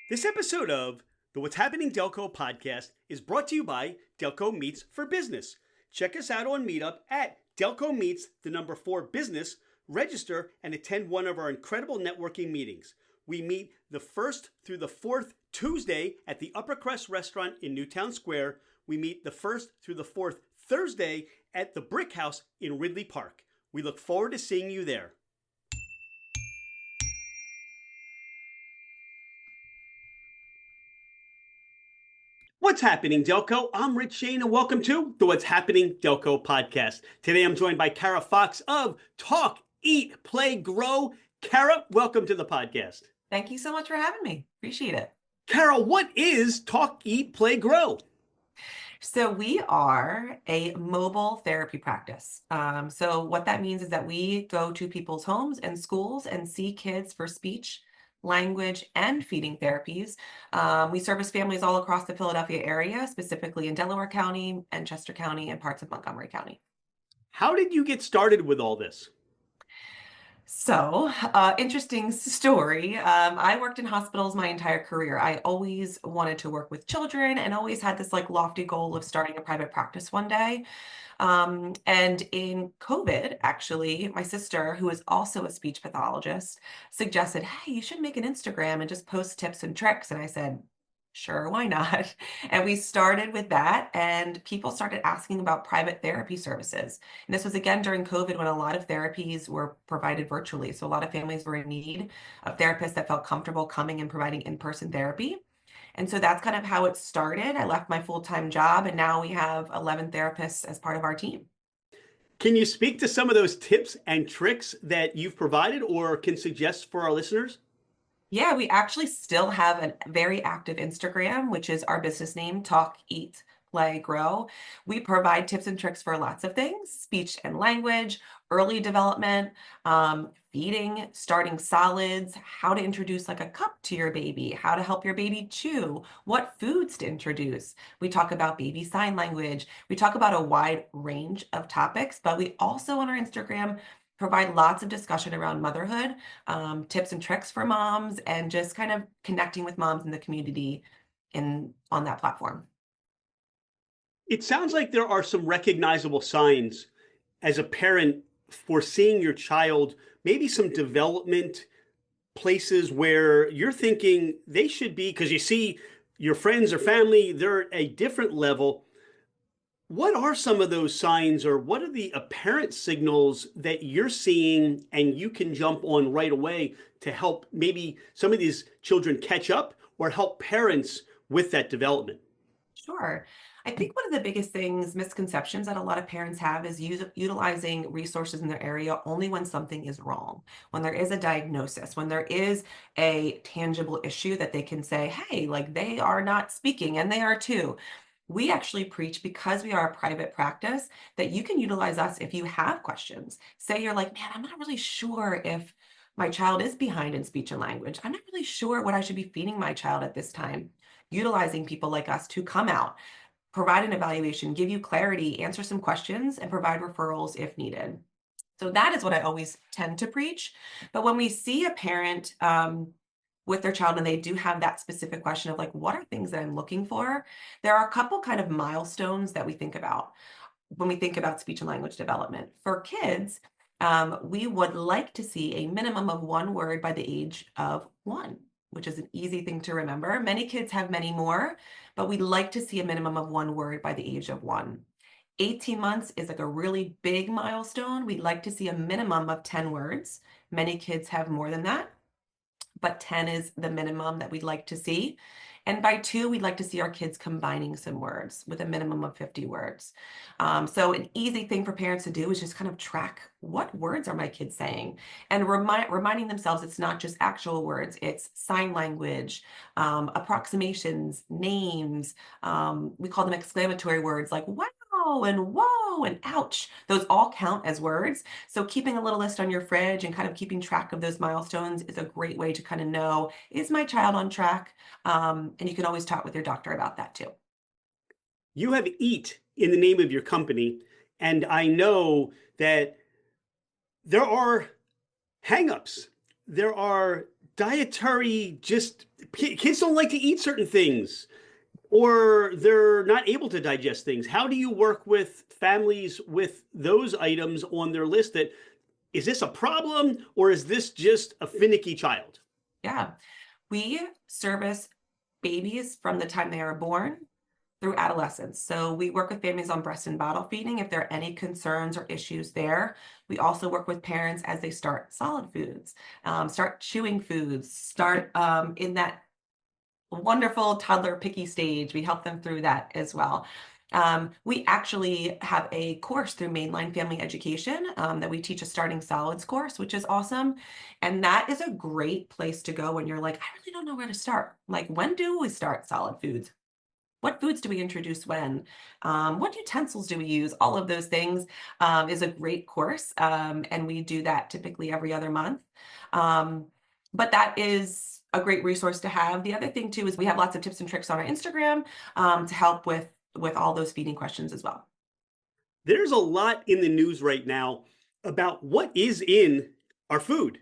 This episode of the What's Happening Delco podcast is brought to you by Delco Meets for Business. Check us out on Meetup at Delco Meets, the number 4 business. Register and attend one of our incredible networking meetings. We meet the 1st through the 4th Tuesday at the Upper Crest Restaurant in Newtown Square. We meet the 1st through the 4th Thursday at the Brick House in Ridley Park. We look forward to seeing you there. What's happening, Delco? I'm Rich Shane, and welcome to the What's Happening Delco podcast. Today, I'm joined by Cara Fox of Talk, Eat, Play, Grow. Cara, welcome to the podcast. Thank you so much for having me. Appreciate it. Cara, what is Talk, Eat, Play, Grow? So we are a mobile therapy practice. So what that means is that we go to people's homes and schools and see kids for speech, language, and feeding therapies. We service families all across the Philadelphia area, specifically in Delaware County and Chester County and parts of Montgomery County. How did you get started with all this? So, interesting story. I worked in hospitals my entire career. I always wanted to work with children and always had this like lofty goal of starting a private practice one day. And in COVID, actually, my sister, who is also a speech pathologist, suggested, "Hey, you should make an Instagram and just post tips and tricks." And I said, "Sure, why not?" And we started with that, and people started asking about private therapy services. And this was again during COVID when a lot of therapies were provided virtually. So a lot of families were in need of therapists that felt comfortable coming and providing in-person therapy. And so that's kind of how it started. I left my full-time job, and now we have 11 therapists as part of our team. Can you speak to some of those tips and tricks that you've provided or can suggest for our listeners? Yeah, we actually still have a very active Instagram, which is our business name, Talk, Eat, Play, Grow. We provide tips and tricks for lots of things, speech and language, early development, feeding, starting solids, how to introduce like a cup to your baby, how to help your baby chew, what foods to introduce. We talk about baby sign language. We talk about a wide range of topics, but we also on our Instagram provide lots of discussion around motherhood, tips and tricks for moms, and just kind of connecting with moms in the community in on that platform. It sounds like there are some recognizable signs as a parent for seeing your child, maybe some development places where you're thinking they should be, because you see your friends or family, they're at a different level. What are some of those signs, or what are the apparent signals that you're seeing and you can jump on right away to help maybe some of these children catch up or help parents with that development? Sure. I think one of the biggest things, misconceptions that a lot of parents have is utilizing resources in their area only when something is wrong, when there is a diagnosis, when there is a tangible issue that they can say, hey, like they are not speaking and they are too. We actually preach because we are a private practice that you can utilize us if you have questions. Say you're like, man, I'm not really sure if my child is behind in speech and language. I'm not really sure what I should be feeding my child at this time. Utilizing people like us to come out, provide an evaluation, give you clarity, answer some questions, and provide referrals if needed. So that is what I always tend to preach. But when we see a parent with their child and they do have that specific question of like, what are things that I'm looking for? There are a couple kind of milestones that we think about when we think about speech and language development. For kids, we would like to see a minimum of one word by the age of 1, which is an easy thing to remember. Many kids have many more, but we'd like to see a minimum of one word by the age of 1. 18 months is like a really big milestone. We'd like to see a minimum of 10 words. Many kids have more than that, but 10 is the minimum that we'd like to see. And by 2, we'd like to see our kids combining some words with a minimum of 50 words. So an easy thing for parents to do is just kind of track what words are my kids saying and reminding themselves it's not just actual words, it's sign language, approximations, names. We call them exclamatory words like wow and whoa and ouch. Those all count as words. So keeping a little list on your fridge and kind of keeping track of those milestones is a great way to kind of know, is my child on track? And you can always talk with your doctor about that too. You have Eat in the name of your company, and I know that there are hangups, there are dietary, just kids don't like to eat certain things or they're not able to digest things. How do you work with families with those items on their list? That is this a problem or is this just a finicky child? Yeah. We service babies from the time they are born through adolescence. So we work with families on breast and bottle feeding if there are any concerns or issues there. We also work with parents as they start solid foods, start chewing foods, start in that wonderful toddler picky stage. We help them through that as well. We actually have a course through Mainline Family Education that we teach a starting solids course, which is awesome. And that is a great place to go when you're like, I really don't know where to start. Like, when do we start solid foods? What foods do we introduce when? What utensils do we use? All of those things is a great course. And we do that typically every other month. Um, but that is a great resource to have. The other thing too is we have lots of tips and tricks on our Instagram to help with all those feeding questions as well. There's a lot in the news right now about what is in our food,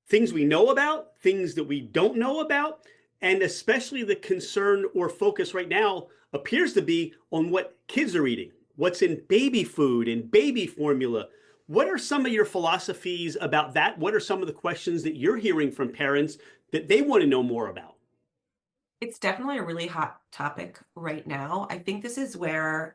things we know about, things that we don't know about, and especially the concern or focus right now appears to be on what kids are eating, what's in baby food and baby formula. What are some of your philosophies about that? What are some of the questions that you're hearing from parents that they want to know more about? It's definitely a really hot topic right now. I think this is where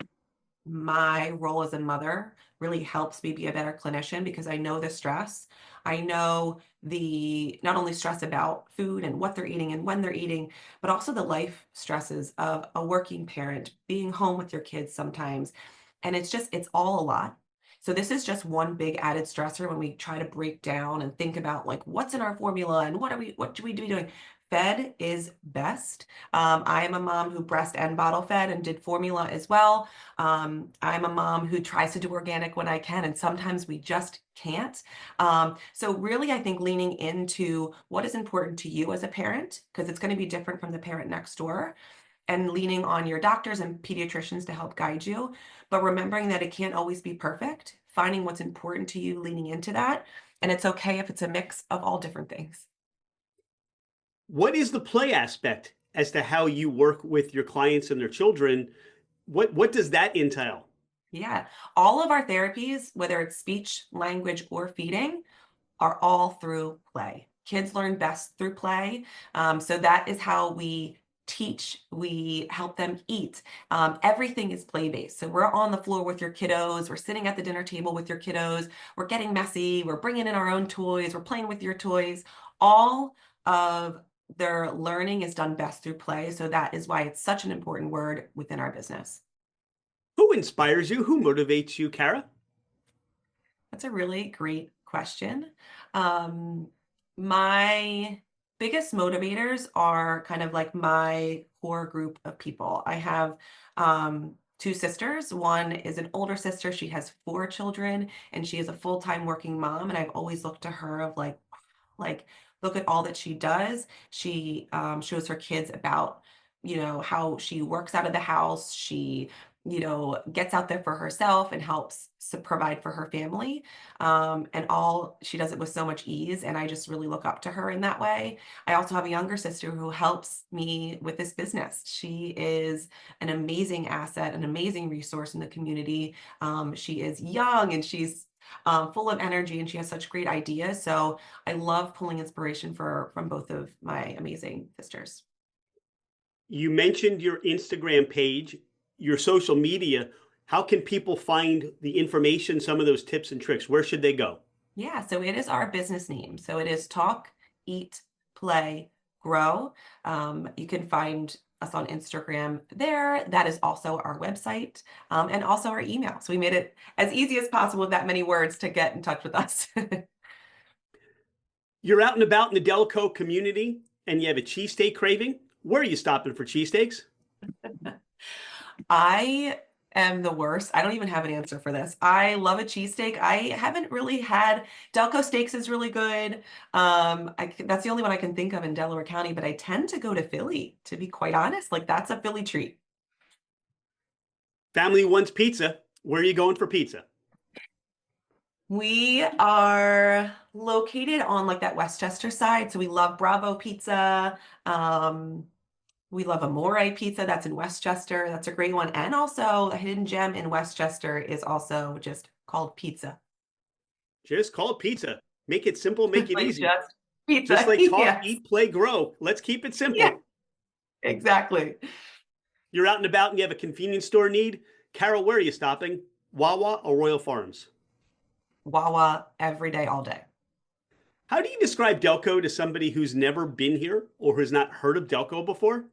my role as a mother really helps me be a better clinician because I know the stress. I know the not only stress about food and what they're eating and when they're eating, but also the life stresses of a working parent, being home with your kids sometimes. And it's all a lot. So this is just one big added stressor when we try to break down and think about like what's in our formula and what should we be doing? Fed is best. I am a mom who breast and bottle fed and did formula as well. I'm a mom who tries to do organic when I can, and sometimes we just can't. So really, I think leaning into what is important to you as a parent, because it's going to be different from the parent next door, and leaning on your doctors and pediatricians to help guide you, but remembering that it can't always be perfect, finding what's important to you, leaning into that. And it's okay if it's a mix of all different things. What is the play aspect as to how you work with your clients and their children? What does that entail? Yeah. All of our therapies, whether it's speech, language, or feeding, are all through play. Kids learn best through play. So that is how we teach, we help them eat. Everything is play based. So we're on the floor with your kiddos, we're sitting at the dinner table with your kiddos, we're getting messy, we're bringing in our own toys, we're playing with your toys. All of their learning is done best through play. So that is why it's such an important word within our business. Who inspires you? Who motivates you, Cara? That's a really great question. Um, my biggest motivators are kind of like my core group of people. I have two sisters. One is an older sister. She has four children and she is a full-time working mom. And I've always looked to her of like look at all that she does. She shows her kids about how she works out of the house. She gets out there for herself and helps provide for her family. And all she does it with so much ease. And I just really look up to her in that way. I also have a younger sister who helps me with this business. She is an amazing asset, an amazing resource in the community. She is young and she's full of energy and she has such great ideas. So I love pulling inspiration from both of my amazing sisters. You mentioned your Instagram page, your social media. How can people find the information, some of those tips and tricks? Where should they go? Yeah, so it is our business name. So it is Talk, Eat, Play, Grow. You can find us on Instagram there. That is also our website and also our email. So we made it as easy as possible with that many words to get in touch with us. You're out and about in the Delco community and you have a cheesesteak craving. Where are you stopping for cheesesteaks? I am the worst. I don't even have an answer for this. I love a cheesesteak. I haven't really had Delco Steaks is really good. That's the only one I can think of in Delaware County, but I tend to go to Philly, to be quite honest. Like that's a Philly treat. Family wants pizza. Where are you going for pizza? We are located on like that Westchester side, so we love Bravo Pizza. Um, we love Amore Pizza. That's in Westchester. That's a great one. And also a hidden gem in Westchester is also just called pizza. Just call it pizza. Make it simple, make it Like easy. just Just pizza. like talk, Yes. eat, play, grow. Let's keep it Yeah, simple. exactly. You're out and about and you have a convenience store need. Carol, where are you stopping? Wawa or Royal Farms? Wawa every day, all day. How do you describe Delco to somebody who's never been here or who's not heard of Delco before?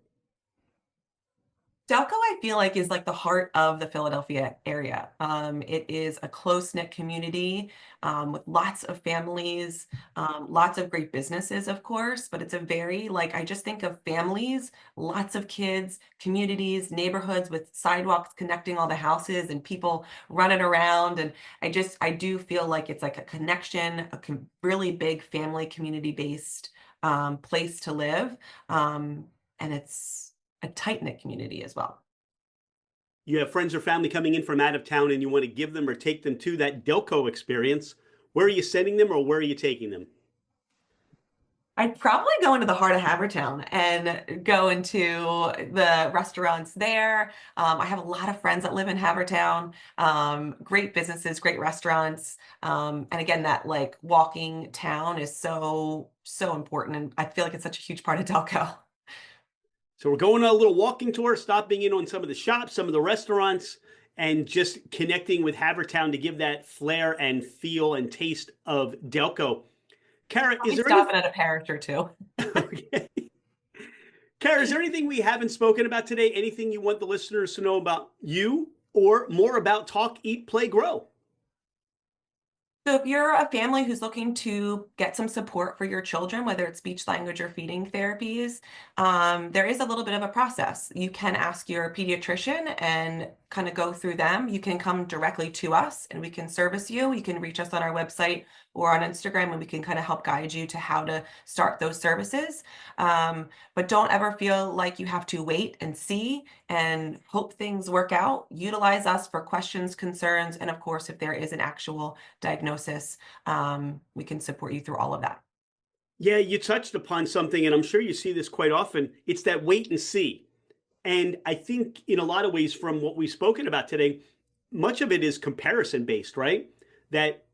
Delco, I feel like, is like the heart of the Philadelphia area. It is a close-knit community with lots of families, lots of great businesses, of course, but it's a very, like, I just think of families, lots of kids, communities, neighborhoods with sidewalks connecting all the houses and people running around. And I do feel like it's like a connection, really big family community-based place to live. And it's a tight-knit community as well. You have friends or family coming in from out of town and you want to give them or take them to that Delco experience. Where are you sending them or where are you taking them? I'd probably go into the heart of Havertown and go into the restaurants there. I have a lot of friends that live in Havertown, great businesses, great restaurants. And again, that like walking town is so important. And I feel like it's such a huge part of Delco. So we're going on a little walking tour, stopping in on some of the shops, some of the restaurants, and just connecting with Havertown to give that flair and feel and taste of Delco. Cara, I'll is be there any stopping at a parish or two. okay. Cara, is there anything we haven't spoken about today? Anything you want the listeners to know about you or more about Talk, Eat, Play, Grow? So if you're a family who's looking to get some support for your children, whether it's speech language or feeding therapies, there is a little bit of a process. You can ask your pediatrician and kind of go through them. You can come directly to us and we can service you. You can reach us on our website or on Instagram and we can kind of help guide you to how to start those services. But don't ever feel like you have to wait and see and hope things work out. Utilize us for questions, concerns, and of course, if there is an actual diagnosis, we can support you through all of that. Yeah, you touched upon something, and I'm sure you see this quite often. It's that wait and see. And I think in a lot of ways, from what we've spoken about today, much of it is comparison based, right? That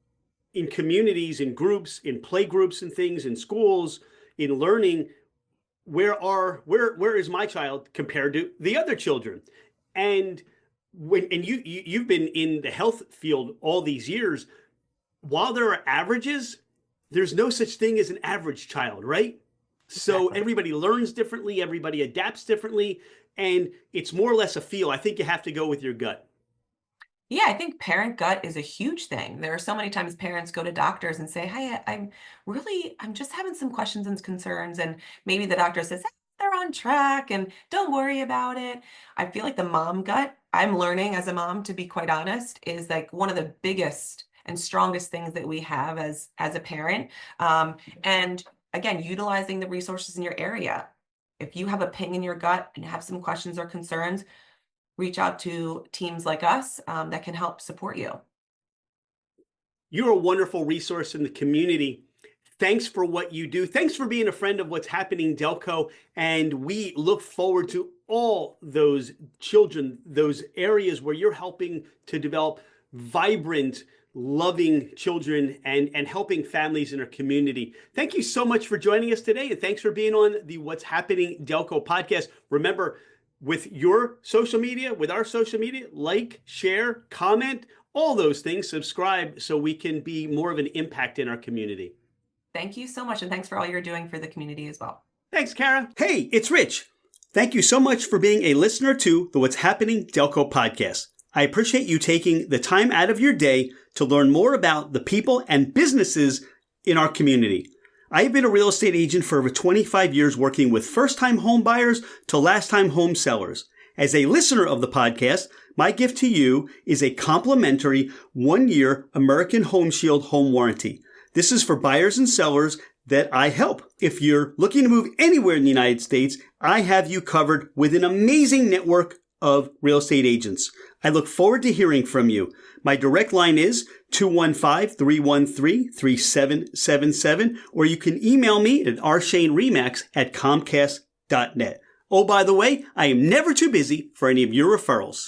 in communities, in groups, in play groups and things, in schools, in learning, where is my child compared to the other children? And you've been in the health field all these years, while there are averages, there's no such thing as an average child, right? So Exactly. everybody learns differently, everybody adapts differently, and it's more or less a feel. I think you have to go with your gut. Yeah, I think parent gut is a huge thing. There are so many times parents go to doctors and say, "Hey, I'm just having some questions and concerns." And maybe the doctor says, "Eh, they're on track and don't worry about it." I feel like the mom gut, I'm learning as a mom, to be quite honest, is like one of the biggest and strongest things that we have as a parent. And again, utilizing the resources in your area. If you have a ping in your gut and have some questions or concerns, reach out to teams like us that can help support you. You're a wonderful resource in the community. Thanks for what you do. Thanks for being a friend of what's happening, Delco. And we look forward to all those children, those areas where you're helping to develop vibrant, loving children and helping families in our community. Thank you so much for joining us today. And thanks for being on the What's Happening Delco podcast. Remember, with your social media, with our social media, like, share, comment, all those things, subscribe so we can be more of an impact in our community. Thank you so much. And thanks for all you're doing for the community as well. Thanks, Cara. Hey, it's Rich. Thank you so much for being a listener to the What's Happening Delco podcast. I appreciate you taking the time out of your day to learn more about the people and businesses in our community. I've been a real estate agent for over 25 years, working with first-time home buyers to last-time home sellers. As a listener of the podcast, my gift to you is a complimentary 1-year American Home Shield home warranty. This is for buyers and sellers that I help. If you're looking to move anywhere in the United States, I have you covered with an amazing network of real estate agents. I look forward to hearing from you. My direct line is 215-313-3777, or you can email me at rshaneremax@comcast.net. Oh, by the way, I am never too busy for any of your referrals.